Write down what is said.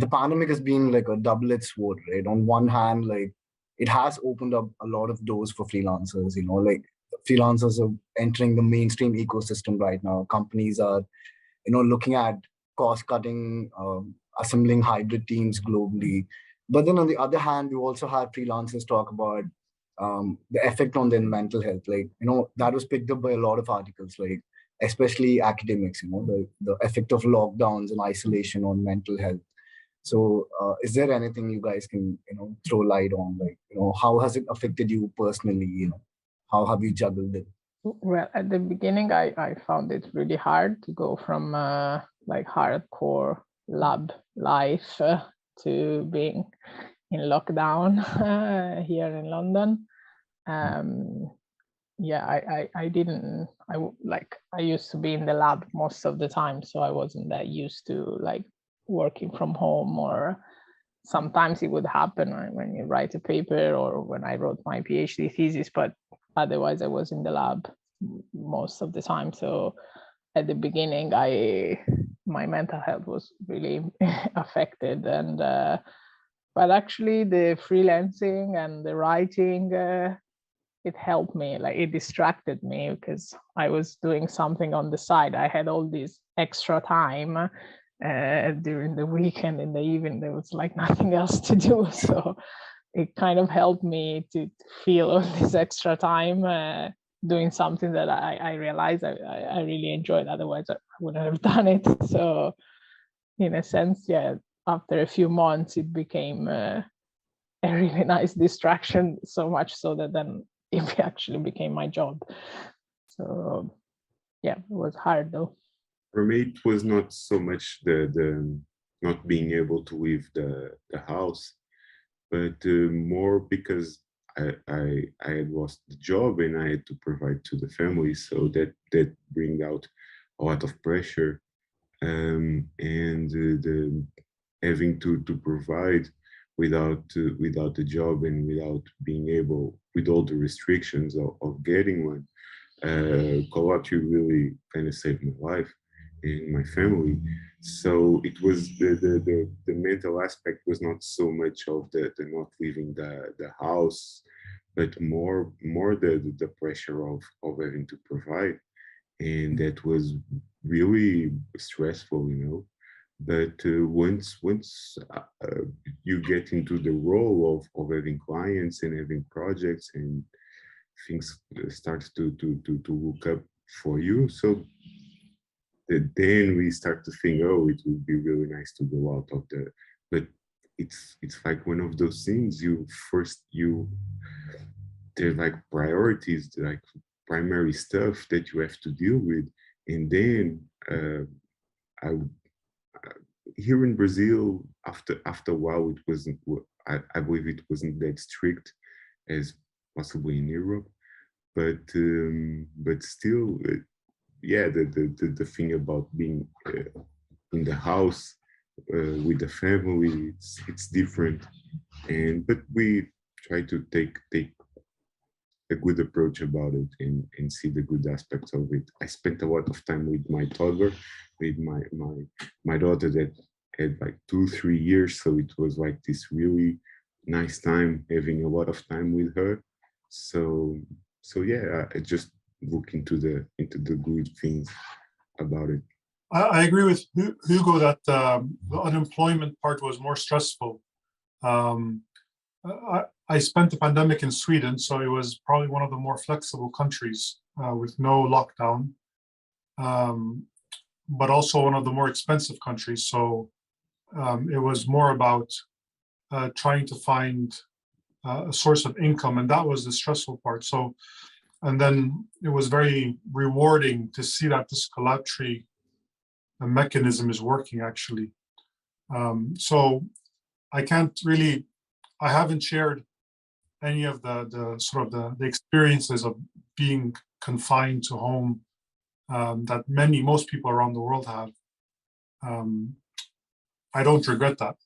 the pandemic has been like a double-edged sword, right? On one hand, like it has opened up a lot of doors for freelancers, like freelancers are entering the mainstream ecosystem right now. Companies are, looking at cost cutting, assembling hybrid teams globally. But then on the other hand, we also had freelancers talk about the effect on their mental health. Like, that was picked up by a lot of articles, like especially academics, the effect of lockdowns and isolation on mental health. So is there anything you guys can, throw light on? Like, how has it affected you personally? How have you juggled it? Well, at the beginning, I found it really hard to go from like hardcore lab life to being in lockdown here in London. I used to be in the lab most of the time, so I wasn't that used to like working from home, or sometimes it would happen when you write a paper or when I wrote my PhD thesis, but otherwise I was in the lab most of the time. So at the beginning, my mental health was really affected, and but actually the freelancing and the writing, it helped me. Like, it distracted me because I was doing something on the side. I had all this extra time during the weekend, in the evening. There was like nothing else to do, so it kind of helped me to feel all this extra time doing something that I realized I really enjoyed. Otherwise, I wouldn't have done it. So in a sense, yeah, after a few months, it became a really nice distraction, so much so that then it actually became my job. So yeah, it was hard though. For me, it was not so much the not being able to leave the house, but more because I had lost the job and I had to provide to the family, so that bring out a lot of pressure, and the having to provide without the job and without being able, with all the restrictions of getting one. Kolabtree really kind of saved my life and my family. So it was the mental aspect was not so much of the not leaving the house, but more the pressure of having to provide, and that was really stressful. But once you get into the role of having clients and having projects, and things start to look up for you, so then we start to think, oh, it would be really nice to go out of the. But it's like one of those things. They're like priorities, like primary stuff that you have to deal with, and then here in Brazil, after a while, it wasn't. I believe it wasn't that strict as possibly in Europe, but still, yeah, the thing about being in the house with the family, it's different, but we try to take a good approach about it and see the good aspects of it. I spent a lot of time with my toddler, with my daughter that had like 2-3 years, so it was like this really nice time, having a lot of time with her. So yeah, I just look into the good things about it. I agree with Hugo that the unemployment part was more stressful. I spent the pandemic in Sweden, so it was probably one of the more flexible countries with no lockdown, but also one of the more expensive countries. So it was more about trying to find a source of income, and that was the stressful part. So, and then it was very rewarding to see that this Kolabtree mechanism is working actually. So I haven't shared any of the sort of the experiences of being confined to home that most people around the world have. I don't regret that.